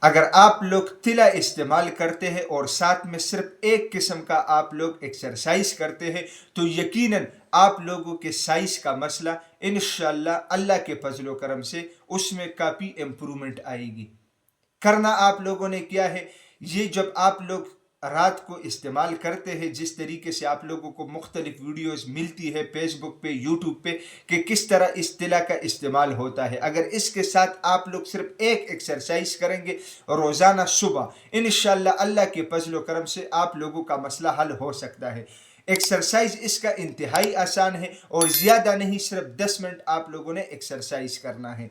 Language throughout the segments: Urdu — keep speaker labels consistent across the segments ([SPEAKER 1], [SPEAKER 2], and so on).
[SPEAKER 1] اگر آپ لوگ تلا استعمال کرتے ہیں اور ساتھ میں صرف ایک قسم کا آپ لوگ ایکسرسائز کرتے ہیں تو یقیناً آپ لوگوں کے سائز کا مسئلہ انشاءاللہ اللہ کے فضل و کرم سے اس میں کافی امپرومنٹ آئے گی۔ کرنا آپ لوگوں نے کیا ہے، یہ جب آپ لوگ رات کو استعمال کرتے ہیں، جس طریقے سے آپ لوگوں کو مختلف ویڈیوز ملتی ہے فیس بک پہ، یوٹیوب پہ، کہ کس طرح اس تلا کا استعمال ہوتا ہے، اگر اس کے ساتھ آپ لوگ صرف ایک ایکسرسائز کریں گے روزانہ صبح، انشاءاللہ اللہ کے فضل و کرم سے آپ لوگوں کا مسئلہ حل ہو سکتا ہے۔ ایکسرسائز اس کا انتہائی آسان ہے اور زیادہ نہیں، صرف 10 منٹ آپ لوگوں نے ایکسرسائز کرنا ہے۔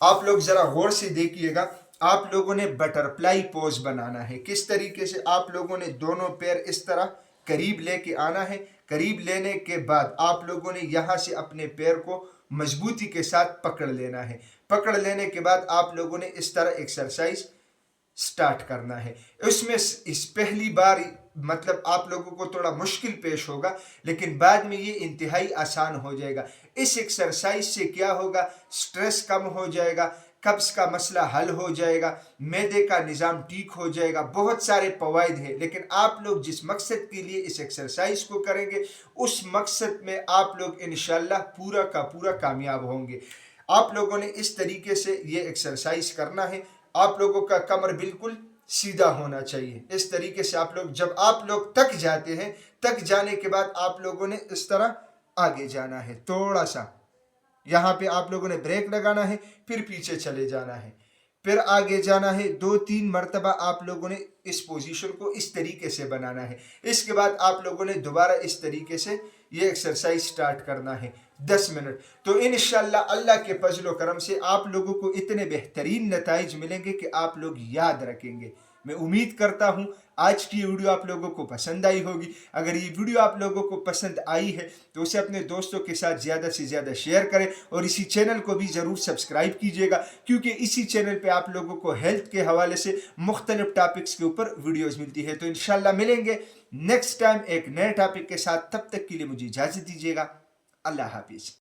[SPEAKER 1] آپ لوگ ذرا غور سے دیکھیے گا، آپ لوگوں نے بٹر فلائی پوز بنانا ہے۔ کس طریقے سے آپ لوگوں نے دونوں پیر اس طرح قریب لے کے آنا ہے، قریب لینے کے بعد آپ لوگوں نے یہاں سے اپنے پیر کو مضبوطی کے ساتھ پکڑ لینا ہے۔ پکڑ لینے کے بعد آپ لوگوں نے اس طرح ایکسرسائز سٹارٹ کرنا ہے۔ اس میں اس پہلی بار مطلب آپ لوگوں کو تھوڑا مشکل پیش ہوگا، لیکن بعد میں یہ انتہائی آسان ہو جائے گا۔ اس ایکسرسائز سے کیا ہوگا، سٹریس کم ہو جائے گا، قبض کا مسئلہ حل ہو جائے گا، معدے کا نظام ٹھیک ہو جائے گا، بہت سارے فوائد ہیں۔ لیکن آپ لوگ جس مقصد کے لیے اس ایکسرسائز کو کریں گے، اس مقصد میں آپ لوگ انشاءاللہ پورا کا پورا کامیاب ہوں گے۔ آپ لوگوں نے اس طریقے سے یہ ایکسرسائز کرنا ہے۔ آپ لوگوں کا کمر بالکل سیدھا ہونا چاہیے۔ اس طریقے سے آپ لوگ جب آپ لوگ تک جاتے ہیں، تک جانے کے بعد آپ لوگوں نے اس طرح آگے جانا ہے، تھوڑا سا یہاں پہ آپ لوگوں نے بریک لگانا ہے، پھر پیچھے چلے جانا ہے، پھر آگے جانا ہے۔ 2-3 مرتبہ آپ لوگوں نے اس پوزیشن کو اس طریقے سے بنانا ہے۔ اس کے بعد آپ لوگوں نے دوبارہ اس طریقے سے یہ ایکسرسائز سٹارٹ کرنا ہے 10 منٹ۔ تو انشاءاللہ اللہ کے فضل و کرم سے آپ لوگوں کو اتنے بہترین نتائج ملیں گے کہ آپ لوگ یاد رکھیں گے۔ میں امید کرتا ہوں آج کی ویڈیو آپ لوگوں کو پسند آئی ہوگی۔ اگر یہ ویڈیو آپ لوگوں کو پسند آئی ہے تو اسے اپنے دوستوں کے ساتھ زیادہ سے زیادہ شیئر کریں، اور اسی چینل کو بھی ضرور سبسکرائب کیجیے گا، کیونکہ اسی چینل پہ آپ لوگوں کو ہیلتھ کے حوالے سے مختلف ٹاپکس کے اوپر ویڈیوز ملتی ہے۔ تو انشاءاللہ ملیں گے نیکسٹ ٹائم ایک نئے ٹاپک کے ساتھ، تب تک کے لیے مجھے اجازت دیجیے گا۔ اللہ حافظ۔